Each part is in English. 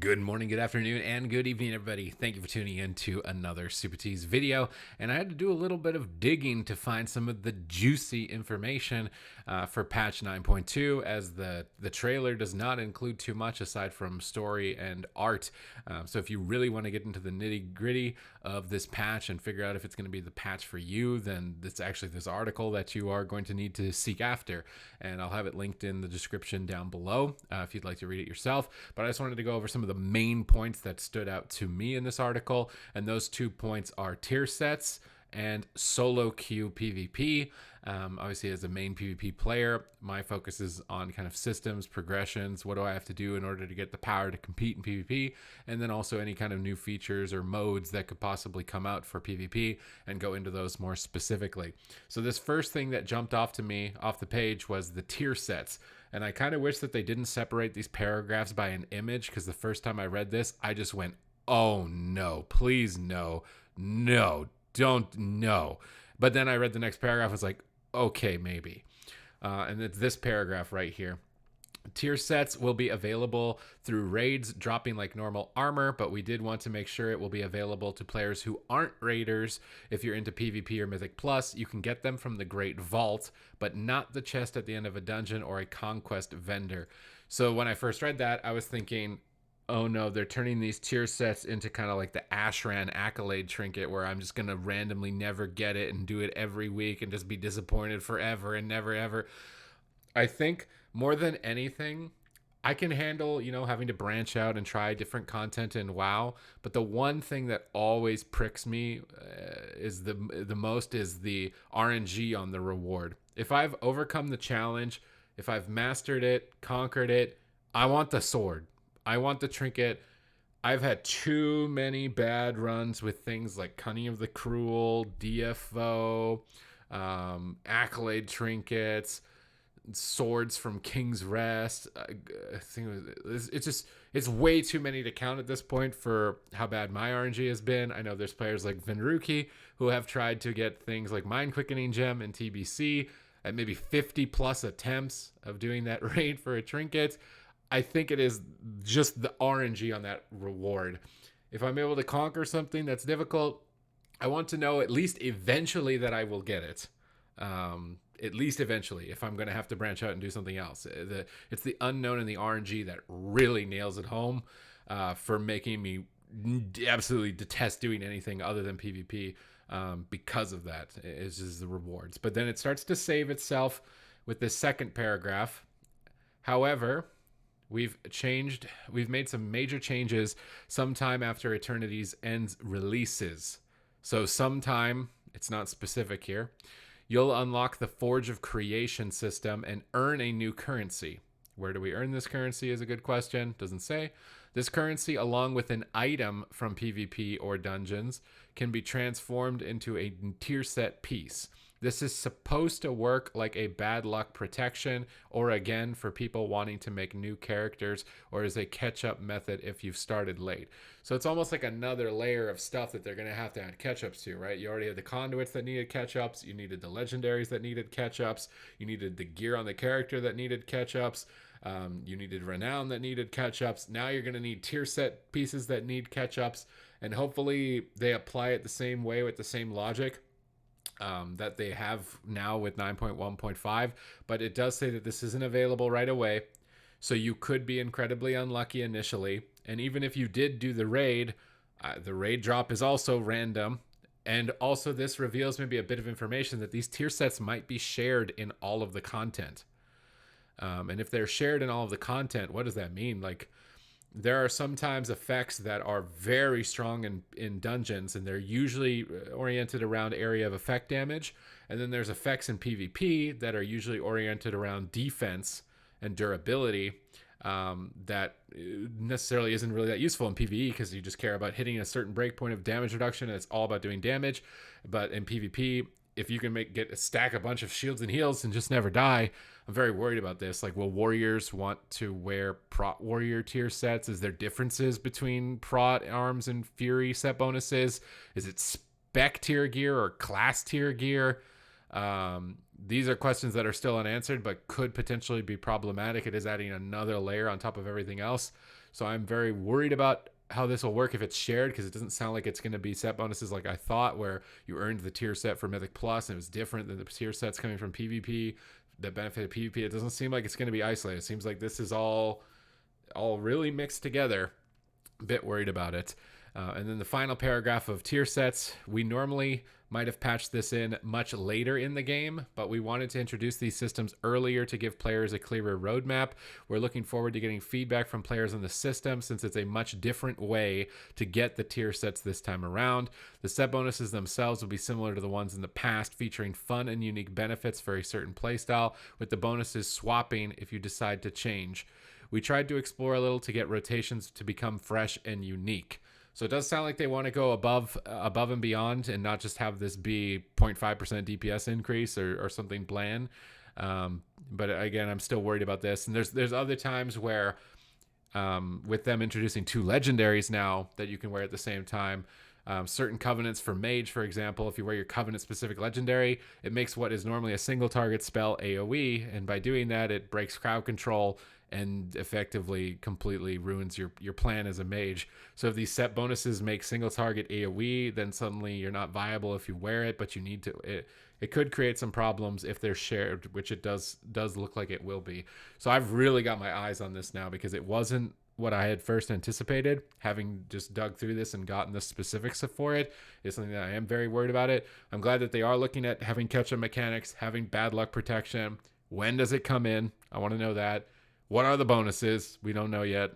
Good morning, good afternoon, and good evening, everybody. Thank you for tuning in to another Supatease video. And I had to do a little bit of digging to find some of the juicy information for patch 9.2, as the trailer does not include too much aside from story and art. So if you really want to get into the nitty gritty of this patch and figure out if it's going to be the patch for you, then it's actually this article that you are going to need to seek after. And I'll have it linked in the description down below if you'd like to read it yourself. But I just wanted to go over some of the main points that stood out to me in this article. And those 2 points are tier sets and solo queue PvP. Obviously, as a main PvP player, my focus is on kind of systems, progressions. What do I have to do in order to get the power to compete in PvP? And then also any kind of new features or modes that could possibly come out for PvP, and go into those more specifically. So this first thing that jumped off to me off the page was the tier sets. And I kind of wish that they didn't separate these paragraphs by an image, because the first time I read this, I just went, oh no, please no, don't, no. But then I read the next paragraph and was like, okay, maybe. And it's this paragraph right here. Tier sets will be available through raids dropping like normal armor, but we did want to make sure it will be available to players who aren't raiders. If you're into PvP or Mythic Plus, you can get them from the Great Vault, but not the chest at the end of a dungeon or a conquest vendor. So when I first read that, I was thinking, oh no, they're turning these tier sets into kind of like the Ashran accolade trinket, where I'm just going to randomly never get it and do it every week and just be disappointed forever and never ever. I think more than anything, I can handle, having to branch out and try different content in WoW. But the one thing that always pricks me is the most is the RNG on the reward. If I've overcome the challenge, if I've mastered it, conquered it, I want the sword. I want the trinket. I've had too many bad runs with things like Cunning of the Cruel, DFO, accolade trinkets, swords from King's Rest. I think it's way too many to count at this point for how bad my RNG has been. I know there's players like Vinruki who have tried to get things like Mind Quickening Gem and TBC at maybe 50 plus attempts of doing that raid for a trinket. I think it is just the RNG on that reward. If I'm able to conquer something that's difficult, I want to know at least eventually that I will get it. At least eventually, if I'm going to have to branch out and do something else. It's the unknown and the RNG that really nails it home for making me absolutely detest doing anything other than PvP because of that. It's just the rewards. But then it starts to save itself with this second paragraph. However, we've made some major changes sometime after Eternity's End's releases. So sometime, it's not specific here, you'll unlock the Forge of Creation system and earn a new currency. Where do we earn this currency is a good question. Doesn't say. This currency, along with an item from PvP or dungeons, can be transformed into a tier set piece. This is supposed to work like a bad luck protection, or again for people wanting to make new characters, or as a catch-up method if you've started late. So it's almost like another layer of stuff that they're going to add catch-ups to, right? You already had the conduits that needed catch-ups. You needed the legendaries that needed catch-ups. You needed the gear on the character that needed catch-ups. You needed renown that needed catch-ups. Now you're going to need tier set pieces that need catch-ups. And hopefully they apply it the same way with the same logic that they have now with 9.1.5, but it does say that this isn't available right away, so you could be incredibly unlucky initially. And even if you did do the raid drop is also random, and also this reveals maybe a bit of information that these tier sets might be shared in all of the content. And if they're shared in all of the content, what does that mean? Like, there are sometimes effects that are very strong in dungeons, and they're usually oriented around area of effect damage. And then there's effects in PvP that are usually oriented around defense and durability that necessarily isn't really that useful in PvE, because you just care about hitting a certain breakpoint of damage reduction, and it's all about doing damage. But in PvP, if you can stack a bunch of shields and heals and just never die, I'm very worried about this. Like, will warriors want to wear prot warrior tier sets? Is there differences between prot arms and fury set bonuses? Is it spec tier gear or class tier gear? these are questions that are still unanswered, but could potentially be problematic. It is adding another layer on top of everything else. So I'm very worried about how this will work if it's shared, because it doesn't sound like it's going to be set bonuses like I thought, where you earned the tier set for Mythic Plus and it was different than the tier sets coming from PvP that benefited PvP. It doesn't seem like it's going to be isolated. It seems like this is all really mixed together. A bit worried about it. And then the final paragraph of tier sets. We normally might have patched this in much later in the game, but we wanted to introduce these systems earlier to give players a clearer roadmap. We're looking forward to getting feedback from players on the system, since it's a much different way to get the tier sets this time around. The set bonuses themselves will be similar to the ones in the past, featuring fun and unique benefits for a certain playstyle, with the bonuses swapping if you decide to change. We tried to explore a little to get rotations to become fresh and unique. So it does sound like they want to go above and beyond, and not just have this be 0.5% DPS increase or something bland. But again, I'm still worried about this. And there's other times where with them introducing 2 legendaries now that you can wear at the same time, certain covenants for mage, for example, if you wear your covenant specific legendary, it makes what is normally a single target spell AoE, and by doing that it breaks crowd control and effectively completely ruins your plan as a mage. So if these set bonuses make single target AoE, then suddenly you're not viable if you wear it, but you need to. It could create some problems if they're shared, which it does look like it will be. So I've really got my eyes on this now, because it wasn't what I had first anticipated. Having just dug through this and gotten the specifics for it is something that I am very worried about it. I'm glad that they are looking at having catch-up mechanics, having bad luck protection. When does it come in? I want to know that. What are the bonuses? We don't know yet.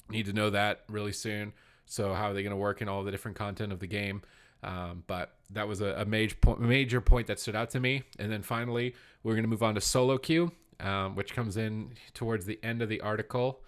Need to know that really soon. So how are they going to work in all the different content of the game? But that was a major point that stood out to me. And then finally, we're going to move on to solo queue, which comes in towards the end of the article.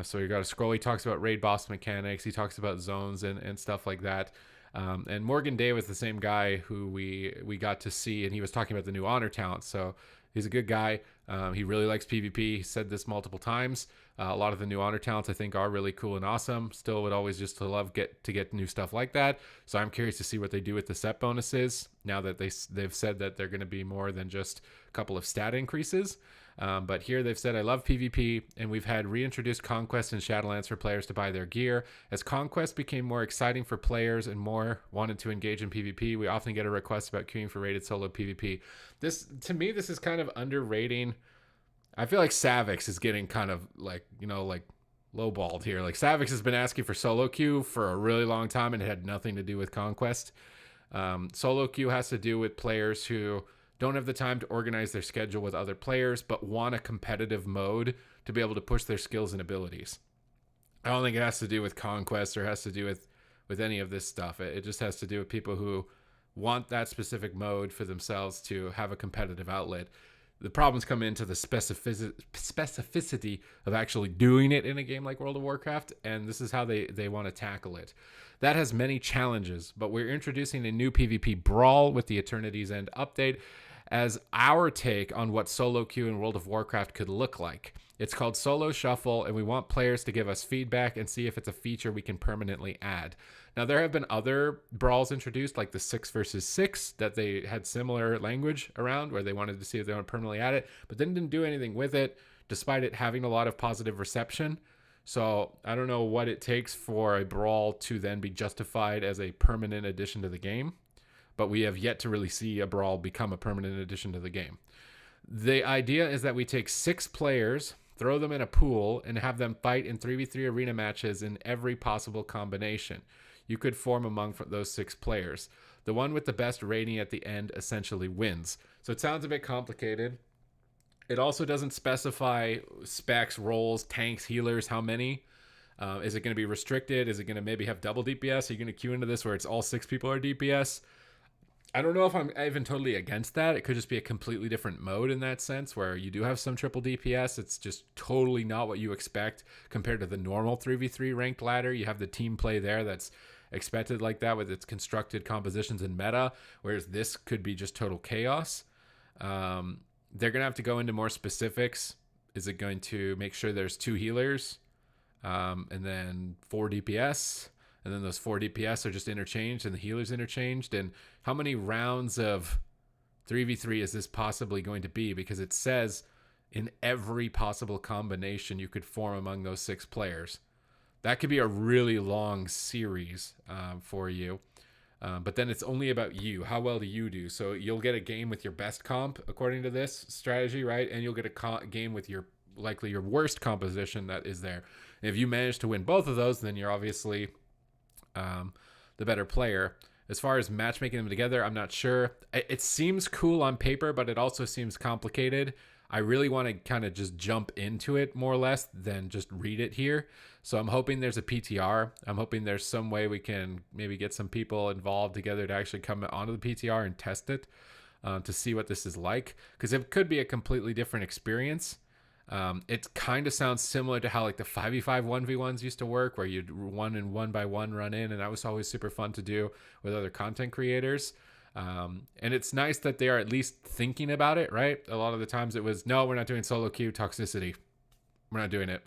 So you got to scroll. He talks about raid boss mechanics. He talks about zones and stuff like that. And Morgan Day was the same guy who we got to see, and he was talking about the new honor talent. So he's a good guy. He really likes PvP. He said this multiple times. A lot of the new honor talents I think are really cool and awesome. Still would always just love to get new stuff like that. So I'm curious to see what they do with the set bonuses now that they've said that they're going to be more than just a couple of stat increases. But here they've said, I love PvP, and we've had reintroduced Conquest and Shadowlands for players to buy their gear. As Conquest became more exciting for players and more wanted to engage in PvP, we often get a request about queuing for rated solo PvP. To me, this is kind of underrating. I feel like Savix is getting kind of like lowballed here. Like Savix has been asking for solo queue for a really long time, and it had nothing to do with Conquest. Solo queue has to do with players who don't have the time to organize their schedule with other players, but want a competitive mode to be able to push their skills and abilities. I don't think it has to do with Conquest or has to do with any of this stuff. It just has to do with people who want that specific mode for themselves to have a competitive outlet. The problems come into the specificity of actually doing it in a game like World of Warcraft, and this is how they want to tackle it. That has many challenges, but we're introducing a new PvP brawl with the Eternity's End update as our take on what solo queue in World of Warcraft could look like. It's called Solo Shuffle, and we want players to give us feedback and see if it's a feature we can permanently add. Now, there have been other brawls introduced, like the 6 versus 6, that they had similar language around, where they wanted to see if they want to permanently add it, but then didn't do anything with it, despite it having a lot of positive reception. So I don't know what it takes for a brawl to then be justified as a permanent addition to the game, but we have yet to really see a brawl become a permanent addition to the game. The idea is that we take 6 players, throw them in a pool, and have them fight in 3v3 arena matches in every possible combination you could form among those 6 players. The one with the best rating at the end essentially wins. So it sounds a bit complicated. It also doesn't specify specs, roles, tanks, healers, how many. Is it going to be restricted? Is it going to maybe have double DPS? Are you going to queue into this where it's all 6 people are DPS? I don't know if I'm even totally against that. It could just be a completely different mode in that sense, where you do have some triple DPS. It's just totally not what you expect compared to the normal 3v3 ranked ladder. You have the team play there that's expected like that with its constructed compositions and meta, whereas this could be just total chaos. They're going to have to go into more specifics. Is it going to make sure there's 2 healers and then 4 DPS? And then those 4 DPS are just interchanged and the healers interchanged? And how many rounds of 3v3 is this possibly going to be? Because it says in every possible combination you could form among those 6 players. That could be a really long series for you. But then it's only about you. How well do you do? So you'll get a game with your best comp, according to this strategy, right? And you'll get a game with your likely your worst composition that is there. And if you manage to win both of those, then you're obviously the better player. As far as matchmaking them together, I'm not sure. It seems cool on paper, but it also seems complicated. I really want to kind of just jump into it more or less than just read it here. So I'm hoping there's a PTR. I'm hoping there's some way we can maybe get some people involved together to actually come onto the PTR and test it to see what this is like. Because it could be a completely different experience. It kind of sounds similar to how like the 5v5 1v1s used to work, where you'd 1-by-1 run in, and that was always super fun to do with other content creators. And it's nice that they are at least thinking about it, right? A lot of the times it was, no, we're not doing solo queue toxicity. We're not doing it.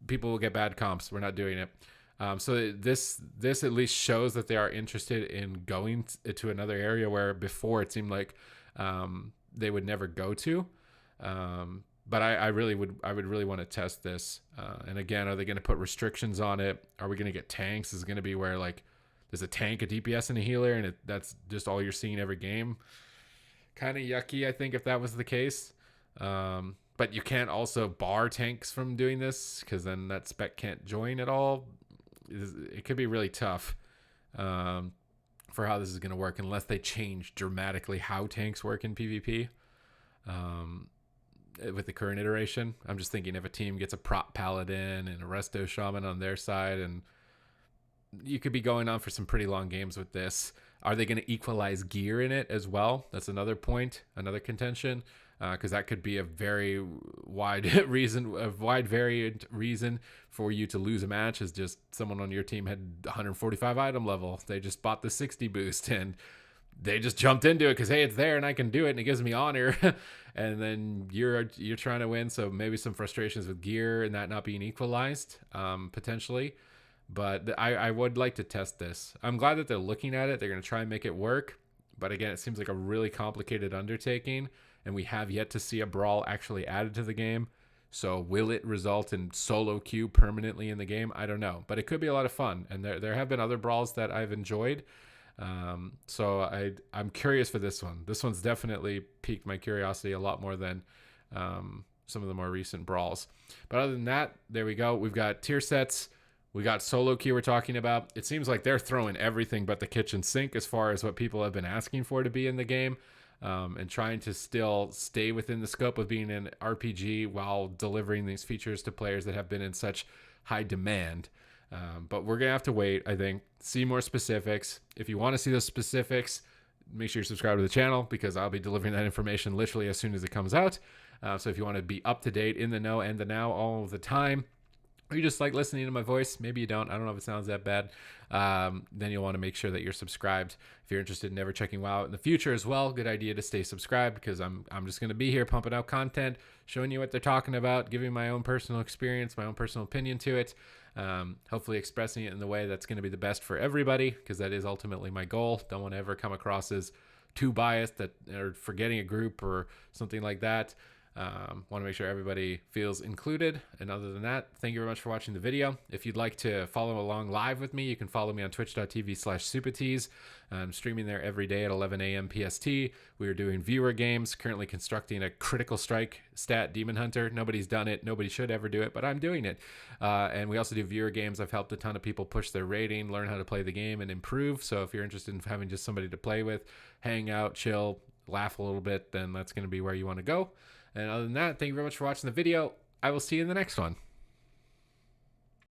People will get bad comps. We're not doing it. So this at least shows that they are interested in going to another area where before it seemed like they would never go to. But I would really want to test this. And again, are they going to put restrictions on it? Are we going to get tanks? Is it going to be where like there's a tank, a DPS, and a healer, and that's just all you're seeing every game? Kind of yucky, I think, if that was the case. But you can't also bar tanks from doing this, because then that spec can't join at all. It could be really tough for how this is going to work, unless they change dramatically how tanks work in PvP. With the current iteration, I'm just thinking if a team gets a prop paladin and a resto shaman on their side, and you could be going on for some pretty long games with this. Are they going to equalize gear in it as well? That's another point, another contention, because that could be a very wide variant reason for you to lose a match. Is just someone on your team had 145 item level. They just bought the 60 boost and they just jumped into it because, hey, it's there and I can do it and it gives me honor. And then you're trying to win, so maybe some frustrations with gear and that not being equalized, potentially. But I would like to test this. I'm glad that they're looking at it. They're going to try and make it work. But again, it seems like a really complicated undertaking, and we have yet to see a brawl actually added to the game. So will it result in solo queue permanently in the game? I don't know. But it could be a lot of fun. And there have been other brawls that I've enjoyed. So I'm curious for this one. This one's definitely piqued my curiosity a lot more than some of the more recent brawls. But other than that, there we go. We've got tier sets. We got solo queue we're talking about. It seems like they're throwing everything but the kitchen sink as far as what people have been asking for to be in the game, and trying to still stay within the scope of being an RPG while delivering these features to players that have been in such high demand. But we're going to have to wait, I think, see more specifics. If you want to see those specifics, make sure you subscribe to the channel, because I'll be delivering that information literally as soon as it comes out. So if you want to be up to date, in the know, and the now all of the time, or you just like listening to my voice, maybe you don't, I don't know if it sounds that bad, then you'll want to make sure that you're subscribed. If you're interested in never checking WoW out in the future as well, good idea to stay subscribed, because I'm just going to be here pumping out content, showing you what they're talking about, giving my own personal experience, my own personal opinion to it, hopefully expressing it in the way that's going to be the best for everybody, because that is ultimately my goal. Don't want to ever come across as too biased or forgetting a group or something like that. Want to make sure everybody feels included. And other than that, thank you very much for watching the video. If you'd like to follow along live with me, you can follow me on twitch.tv/Supatease. I'm streaming there every day at 11 a.m. PST. We are doing viewer games, currently constructing a critical strike stat demon hunter. Nobody's done it. Nobody should ever do it, but I'm doing it. And we also do viewer games. I've helped a ton of people push their rating, learn how to play the game, and improve. So if you're interested in having just somebody to play with, hang out, chill, laugh a little bit, then that's going to be where you want to go. And other than that, thank you very much for watching the video. I will see you in the next one.